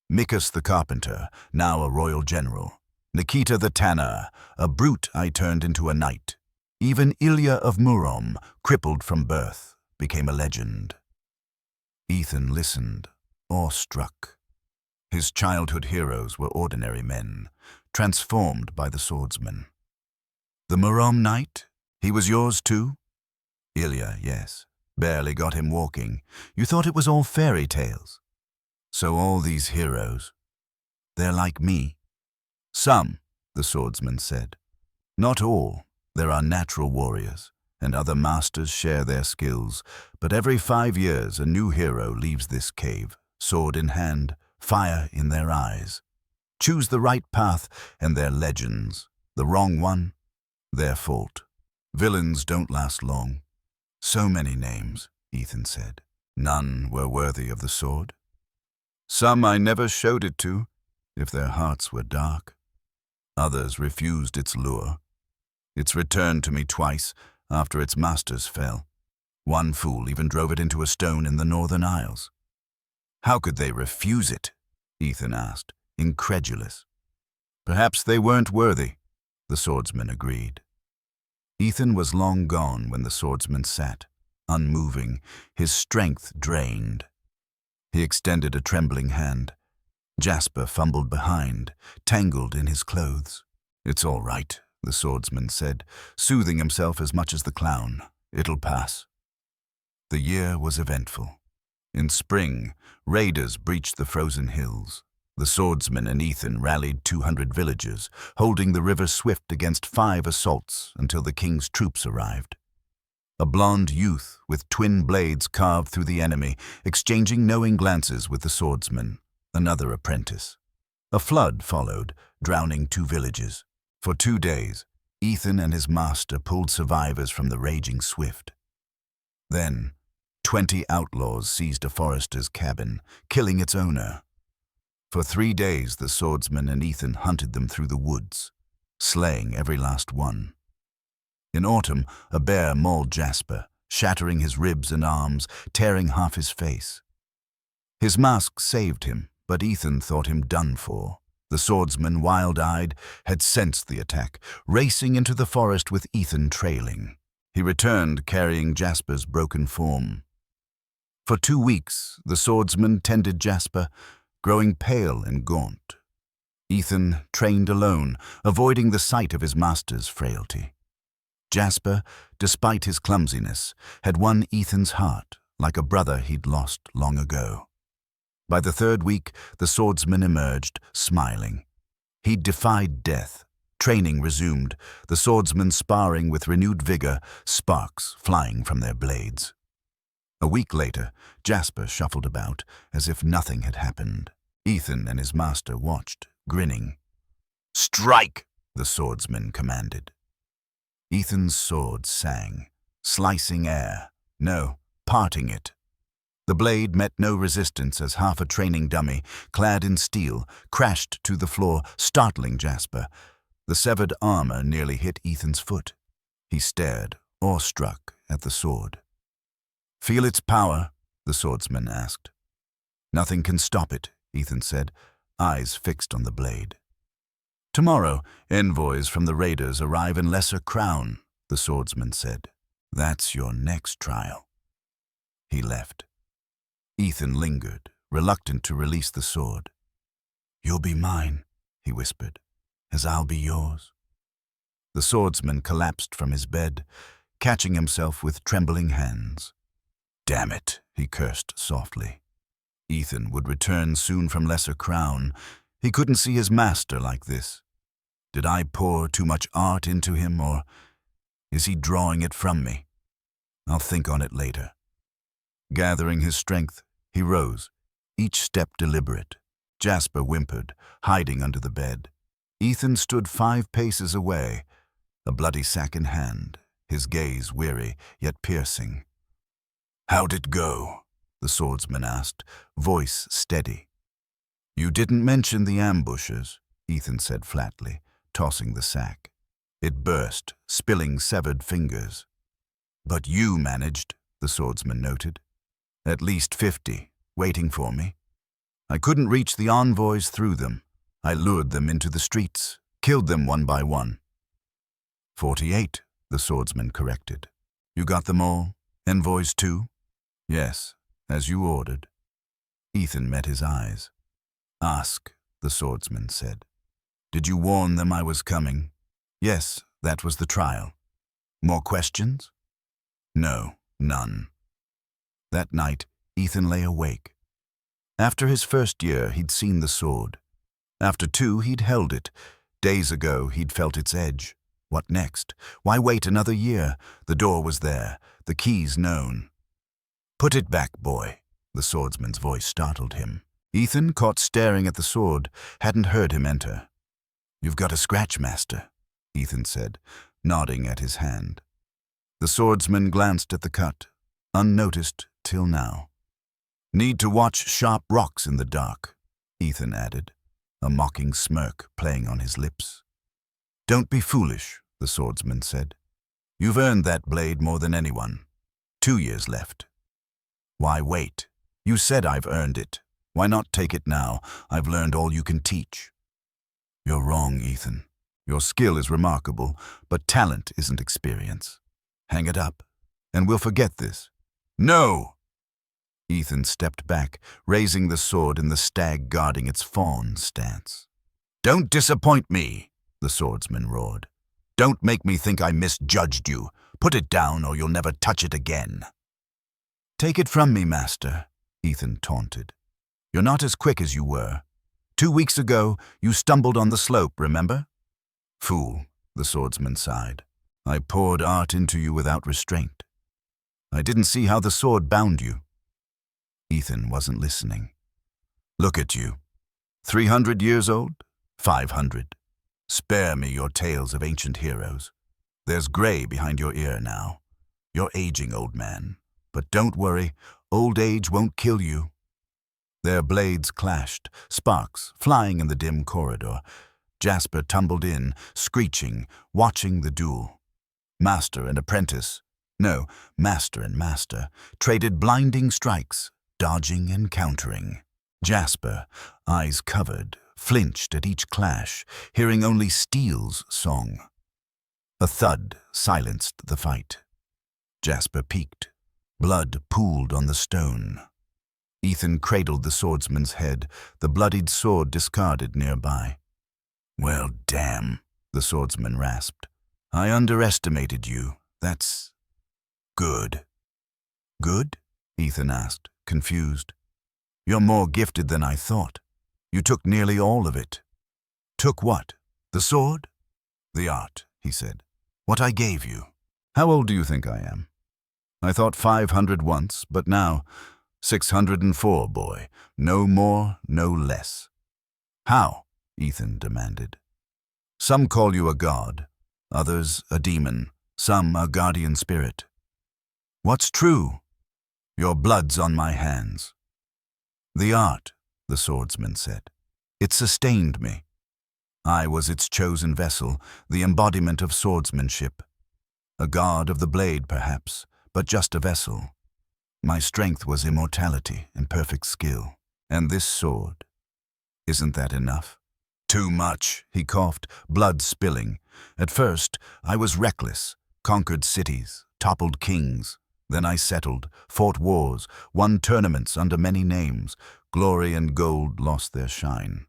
Mikas the carpenter, now a royal general. Nikita the tanner, a brute I turned into a knight. Even Ilya of Murom, crippled from birth, became a legend." Ethan listened, awestruck. His childhood heroes were ordinary men, transformed by the swordsman. "The Murom knight? He was yours too?" "Ilya, yes. Barely got him walking. You thought it was all fairy tales. So all these heroes, they're like me." "Some," the swordsman said. "Not all. There are natural warriors, and other masters share their skills, but every 5 years a new hero leaves this cave, sword in hand, fire in their eyes. Choose the right path, and they're legends. The wrong one, their fault. Villains don't last long." "So many names," Ethan said. "None were worthy of the sword. Some I never showed it to, if their hearts were dark. Others refused its lure. It's returned to me twice after its masters fell. One fool even drove it into a stone in the Northern Isles." "How could they refuse it?" Ethan asked, incredulous. "Perhaps they weren't worthy," the swordsman agreed. Ethan was long gone when the swordsman sat, unmoving, his strength drained. He extended a trembling hand. Jasper fumbled behind, tangled in his clothes. "It's all right," the swordsman said, soothing himself as much as the clown. "It'll pass." The year was eventful. In spring, raiders breached the frozen hills. The swordsman and Ethan rallied 200 villagers, holding the river swift against 5 assaults until the king's troops arrived. A blond youth with twin blades carved through the enemy, exchanging knowing glances with the swordsman, another apprentice. A flood followed, drowning 2 villages. For 2 days, Ethan and his master pulled survivors from the raging Swift. Then, 20 outlaws seized a forester's cabin, killing its owner. For 3 days, the swordsman and Ethan hunted them through the woods, slaying every last one. In autumn, a bear mauled Jasper, shattering his ribs and arms, tearing half his face. His mask saved him, but Ethan thought him done for. The swordsman, wild-eyed, had sensed the attack, racing into the forest with Ethan trailing. He returned carrying Jasper's broken form. For 2 weeks, the swordsman tended Jasper, growing pale and gaunt. Ethan trained alone, avoiding the sight of his master's frailty. Jasper, despite his clumsiness, had won Ethan's heart like a brother he'd lost long ago. By the 3rd week, the swordsman emerged, smiling. He'd defied death. Training resumed, the swordsmen sparring with renewed vigor, sparks flying from their blades. A week later, Jasper shuffled about, as if nothing had happened. Ethan and his master watched, grinning. "Strike!" the swordsman commanded. Ethan's sword sang, slicing air, no, parting it. The blade met no resistance as half a training dummy, clad in steel, crashed to the floor, startling Jasper. The severed armor nearly hit Ethan's foot. He stared, awestruck, at the sword. "Feel its power?" the swordsman asked. "Nothing can stop it," Ethan said, eyes fixed on the blade. "Tomorrow, envoys from the raiders arrive in Lesser Crown," the swordsman said. "That's your next trial." He left. Ethan lingered, reluctant to release the sword. "You'll be mine," he whispered, "as I'll be yours." The swordsman collapsed from his bed, catching himself with trembling hands. "Damn it," he cursed softly. Ethan would return soon from Lesser Crown. He couldn't see his master like this. Did I pour too much art into him, or is he drawing it from me? I'll think on it later. Gathering his strength, he rose, each step deliberate. Jasper whimpered, hiding under the bed. Ethan stood 5 paces away, a bloody sack in hand, his gaze weary yet piercing. "How'd it go?" the swordsman asked, voice steady. "You didn't mention the ambushers," Ethan said flatly, tossing the sack. It burst, spilling severed fingers. "But you managed," the swordsman noted. "At least 50, waiting for me. I couldn't reach the envoys through them. I lured them into the streets, killed them one by one." 48, the swordsman corrected. "You got them all? Envoys too?" "Yes, as you ordered." Ethan met his eyes. "Ask," the swordsman said. "Did you warn them I was coming?" "Yes, that was the trial." "More questions?" "No, none." That night, Ethan lay awake. After his first year, he'd seen the sword. After 2, he'd held it. Days ago, he'd felt its edge. What next? Why wait another year? The door was there, the keys known. "Put it back, boy," the swordsman's voice startled him. Ethan, caught staring at the sword, hadn't heard him enter. "You've got a scratch, master," Ethan said, nodding at his hand. The swordsman glanced at the cut, unnoticed till now. "Need to watch sharp rocks in the dark," Ethan added, a mocking smirk playing on his lips. "Don't be foolish," the swordsman said. "You've earned that blade more than anyone. 2 years left." "Why wait? You said I've earned it. Why not take it now? I've learned all you can teach." "You're wrong, Ethan. Your skill is remarkable, but talent isn't experience. Hang it up, and we'll forget this." "No!" Ethan stepped back, raising the sword in the stag guarding its fawn stance. "Don't disappoint me," the swordsman roared. "Don't make me think I misjudged you. Put it down or you'll never touch it again." "Take it from me, master," Ethan taunted. "You're not as quick as you were." 2 weeks ago, you stumbled on the slope, remember? Fool, the swordsman sighed. I poured art into you without restraint. I didn't see how the sword bound you. Ethan wasn't listening. Look at you. 300 years old? 500. Spare me your tales of ancient heroes. There's gray behind your ear now. You're aging, old man. But don't worry, old age won't kill you. Their blades clashed, sparks flying in the dim corridor. Jasper tumbled in, screeching, watching the duel. Master and apprentice, no, master and master, traded blinding strikes, dodging and countering. Jasper, eyes covered, flinched at each clash, hearing only steel's song. A thud silenced the fight. Jasper peeked. Blood pooled on the stone. Ethan cradled the swordsman's head, the bloodied sword discarded nearby. Well, damn, the swordsman rasped. I underestimated you. That's good. Good? Ethan asked, confused. You're more gifted than I thought. You took nearly all of it. Took what? The sword? The art, he said. What I gave you. How old do you think I am? I thought 500 once, but now 604, boy. No more, no less. How? Ethan demanded. Some call you a god, others a demon, some a guardian spirit. What's true? Your blood's on my hands. The art, the swordsman said. It sustained me. I was its chosen vessel, the embodiment of swordsmanship. A god of the blade, perhaps, but just a vessel. My strength was immortality and perfect skill. And this sword, isn't that enough? Too much, he coughed, blood spilling. At first, I was reckless, conquered cities, toppled kings. Then I settled, fought wars, won tournaments under many names. Glory and gold lost their shine.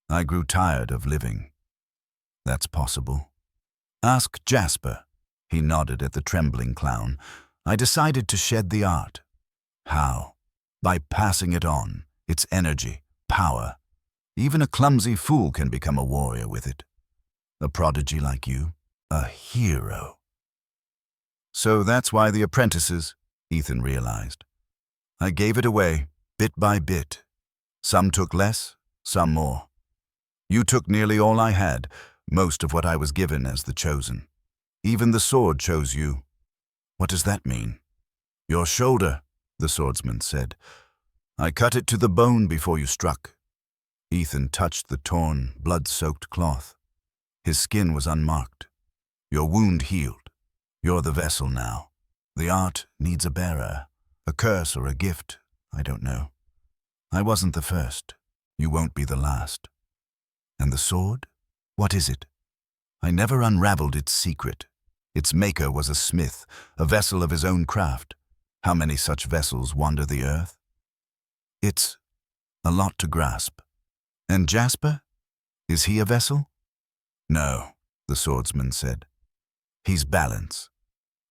I grew tired of living. That's possible. Ask Jasper. He nodded at the trembling clown. I decided to shed the art. How? By passing it on, its energy, power. Even a clumsy fool can become a warrior with it. A prodigy like you, a hero. So that's why the apprentices, Ethan realized. I gave it away, bit by bit. Some took less, some more. You took nearly all I had, most of what I was given as the chosen. Even the sword chose you. What does that mean? Your shoulder, the swordsman said. I cut it to the bone before you struck. Ethan touched the torn, blood-soaked cloth. His skin was unmarked. Your wound healed. You're the vessel now. The art needs a bearer. A curse or a gift, I don't know. I wasn't the first. You won't be the last. And the sword? What is it? I never unraveled its secret. Its maker was a smith, a vessel of his own craft. How many such vessels wander the earth? It's a lot to grasp. And Jasper? Is he a vessel? No, the swordsman said. He's balance.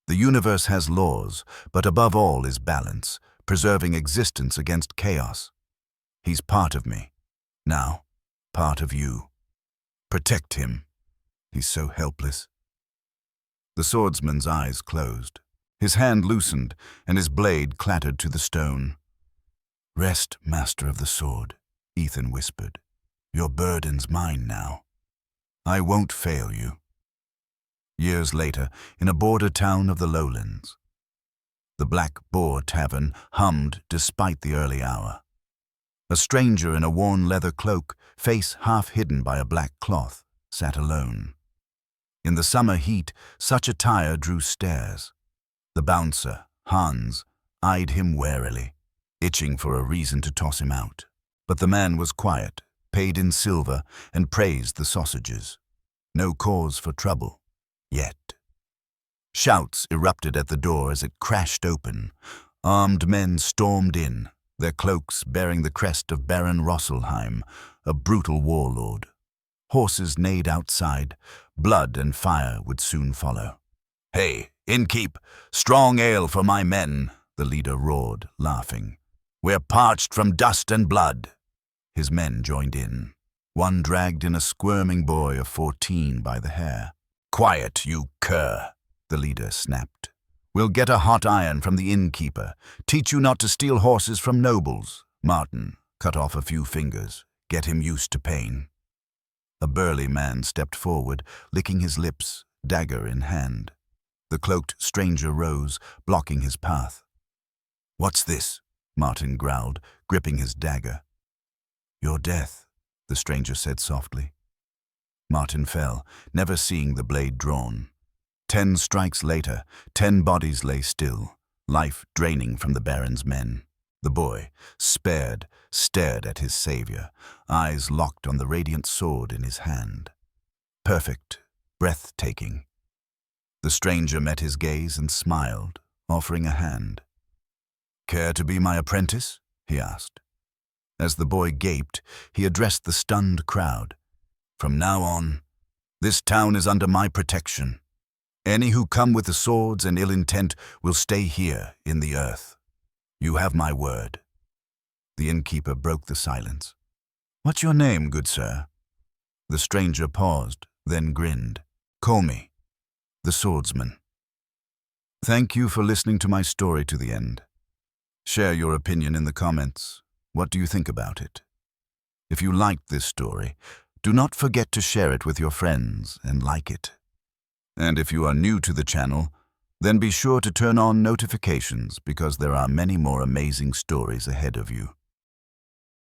The universe has laws, but above all is balance, preserving existence against chaos. He's part of me. Now, part of you. Protect him. He's so helpless. The swordsman's eyes closed. His hand loosened, and his blade clattered to the stone. Rest, master of the sword, Ethan whispered. Your burden's mine now. I won't fail you. Years later, in a border town of the lowlands, the Black Boar Tavern hummed despite the early hour. A stranger in a worn leather cloak, face half hidden by a black cloth, sat alone. In the summer heat, such attire drew stares. The bouncer, Hans, eyed him warily, itching for a reason to toss him out. But the man was quiet, paid in silver, and praised the sausages. No cause for trouble, yet. Shouts erupted at the door as it crashed open. Armed men stormed in, their cloaks bearing the crest of Baron Rosselheim, a brutal warlord. Horses neighed outside. Blood and fire would soon follow. Hey, innkeep, strong ale for my men, the leader roared, laughing. We're parched from dust and blood. His men joined in. One dragged in a squirming boy of 14 by the hair. "Quiet, you cur," the leader snapped. "We'll get a hot iron from the innkeeper. Teach you not to steal horses from nobles." Martin cut off a few fingers. "Get him used to pain." A burly man stepped forward, licking his lips, dagger in hand. The cloaked stranger rose, blocking his path. "What's this?" Martin growled, gripping his dagger. "Your death," the stranger said softly. Martin fell, never seeing the blade drawn. 10 strikes later, 10 bodies lay still, life draining from the Baron's men. The boy, spared, stared at his savior, eyes locked on the radiant sword in his hand. Perfect, breathtaking. The stranger met his gaze and smiled, offering a hand. "Care to be my apprentice?" he asked. As the boy gaped, he addressed the stunned crowd. "From now on, this town is under my protection. Any who come with the swords and ill intent will stay here in the earth. You have my word." The innkeeper broke the silence. "What's your name, good sir?" The stranger paused, then grinned. "Call me the Swordsman." Thank you for listening to my story to the end. Share your opinion in the comments. What do you think about it? If you liked this story, do not forget to share it with your friends and like it. And if you are new to the channel, then be sure to turn on notifications because there are many more amazing stories ahead of you.